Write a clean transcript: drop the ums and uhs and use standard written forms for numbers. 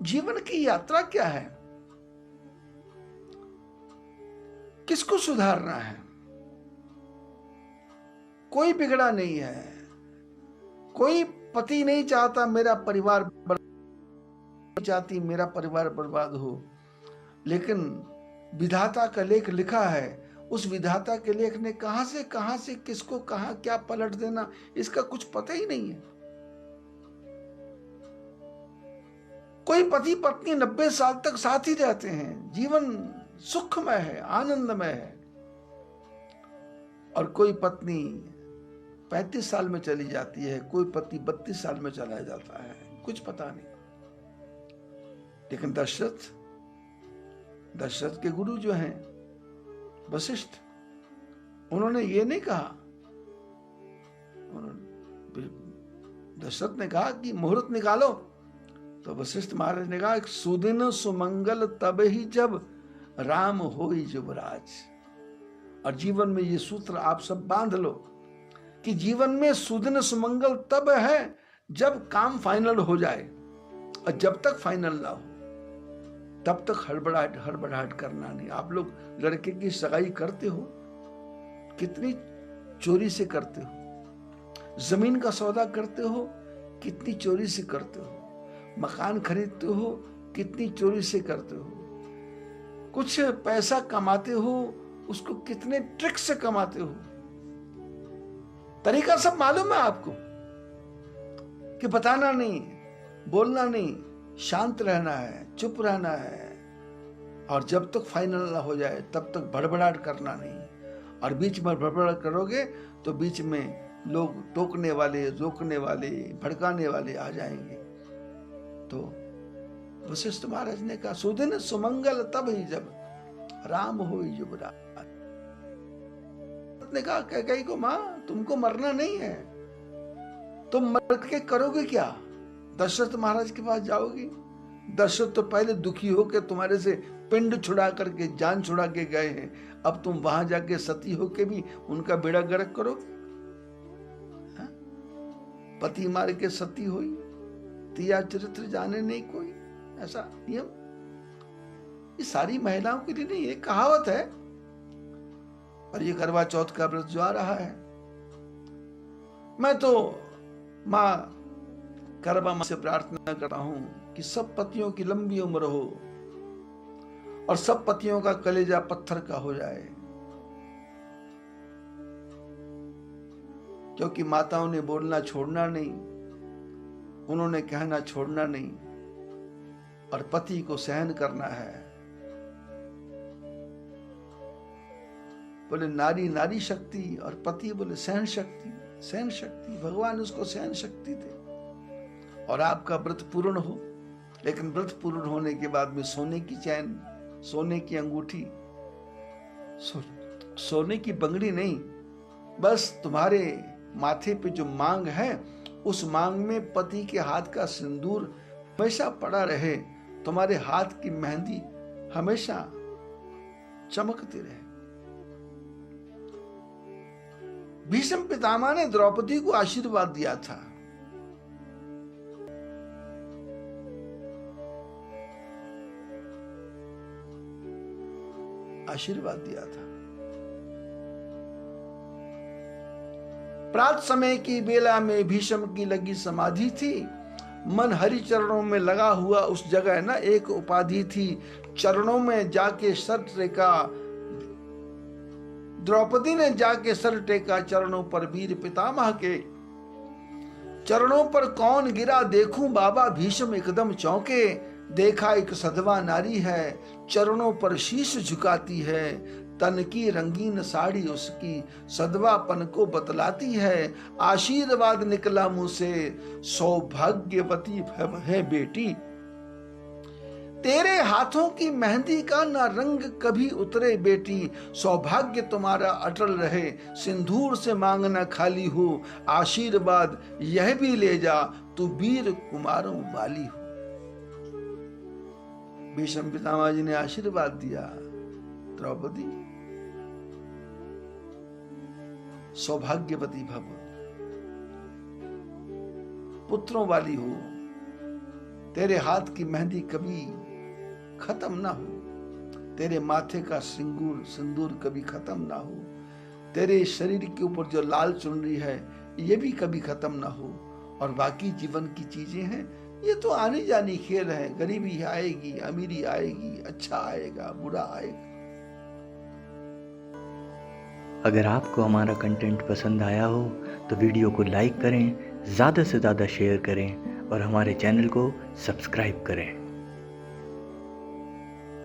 जीवन की यात्रा क्या है, किसको सुधारना है। कोई बिगड़ा नहीं है, कोई पति नहीं चाहता मेरा परिवार चाहती मेरा परिवार बर्बाद हो, लेकिन विधाता का लेख लिखा है। उस विधाता के लेख ने कहां से किसको कहां क्या पलट देना, इसका कुछ पता ही नहीं है। कोई पति पत्नी 90 साल तक साथ ही रहते हैं, जीवन सुखमय है, आनंदमय है, और कोई पत्नी 35 साल में चली जाती है, कोई पति 32 साल में चला जाता है, कुछ पता नहीं। लेकिन दशरथ के गुरु जो हैं वशिष्ठ, उन्होंने ये नहीं कहा, दशरथ ने कहा कि मुहूर्त निकालो, तो वशिष्ठ महाराज ने कहा सुदिन सुमंगल तब ही जब राम होई युवराज। और जीवन में ये सूत्र आप सब बांध लो कि जीवन में सुदिन सुमंगल तब है जब काम फाइनल हो जाए, और जब तक फाइनल ना हो तब तक हड़बड़ाहट करना नहीं। आप लोग लड़के की सगाई करते हो, कितनी चोरी से करते हो, जमीन का सौदा करते हो, कितनी चोरी से करते हो, मकान खरीदते हो, कितनी चोरी से करते हो, कुछ पैसा कमाते हो, उसको कितने ट्रिक से कमाते हो। तरीका सब मालूम है आपको कि बताना नहीं, बोलना नहीं, शांत रहना है, चुप रहना है, और जब तक फाइनल ना हो जाए तब तक भड़बड़ाहट करना नहीं। और बीच में भड़बड़ाहट करोगे तो बीच में लोग टोकने वाले, रोकने वाले, भड़काने वाले आ जाएंगे। तो वशिष्ठ महाराज ने कहा सुदिन सुमंगल तब ही जब राम हो युवराज। ने कहा कैकेयी को, मां तुमको मरना नहीं है, तुम मर के करोगे क्या? दशरथ महाराज के पास जाओगी? दशरथ तो पहले दुखी होकर तुम्हारे से पिंड छुड़ा करके, जान छुड़ा के गए हैं, अब तुम वहां जाके सती होके भी उनका बेड़ा गर्क करोगे? पति मार के सती हुई, तिया चरित्र जाने नहीं कोई, ऐसा नियम ये सारी महिलाओं के लिए नहीं, ये कहावत है। और ये करवा चौथ का व्रत जो आ रहा है, मैं तो मां करवा मां से प्रार्थना करता हूं कि सब पतियों की लंबी उम्र हो और सब पतियों का कलेजा पत्थर का हो जाए, क्योंकि माताओं ने बोलना छोड़ना नहीं, उन्होंने कहना छोड़ना नहीं, और पति को सहन करना है। बोले नारी नारी शक्ति, और पति बोले सहन शक्ति। सहन शक्ति भगवान उसको सहन शक्ति दे, और आपका व्रत पूर्ण हो। लेकिन व्रत पूर्ण होने के बाद में सोने की चैन, सोने की अंगूठी, सोने की बंगड़ी नहीं, बस तुम्हारे माथे पे जो मांग है उस मांग में पति के हाथ का सिंदूर हमेशा पड़ा रहे, तुम्हारे हाथ की मेहंदी हमेशा चमकती रहे। भीष्म पितामह ने द्रौपदी को आशीर्वाद दिया था, आशीर्वाद दिया था। प्रात समय की बेला में भीष्म की लगी समाधि थी, मन हरि चरणों में लगा हुआ उस जगह ना एक उपाधि थी, चरणों में जाके सर टेका, द्रौपदी ने जाके सर टेका चरणों पर वीर पितामह के। चरणों पर कौन गिरा देखूं बाबा, भीष्म एकदम चौंके, देखा एक सधवा नारी है, चरणों पर शीश झुकाती है, तन की रंगीन साड़ी उसकी सधवापन को बतलाती है, आशीर्वाद निकला मुंह से, सौभाग्यवती है बेटी, तेरे हाथों की मेहंदी का ना रंग कभी उतरे बेटी, सौभाग्य तुम्हारा अटल रहे, सिंदूर से मांगना खाली हो, आशीर्वाद यह भी ले जा, तू वीर कुमारों वाली हो। भीष्म पितामह जी ने आशीर्वाद दिया, द्रौपदी सौभाग्यवती भव, पुत्रों वाली हो, तेरे हाथ की मेहंदी कभी खत्म ना हो, तेरे माथे का सिंदूर कभी खत्म ना हो, तेरे शरीर के ऊपर जो लाल चुनरी है ये भी कभी खत्म ना हो, और बाकी जीवन की चीजें हैं ये तो आनी जानी खेल है। गरीबी आएगी, अमीरी आएगी, अच्छा आएगा, बुरा आएगा। अगर आपको हमारा कंटेंट पसंद आया हो तो वीडियो को लाइक करें, ज़्यादा से ज़्यादा शेयर करें और हमारे चैनल को सब्सक्राइब करें।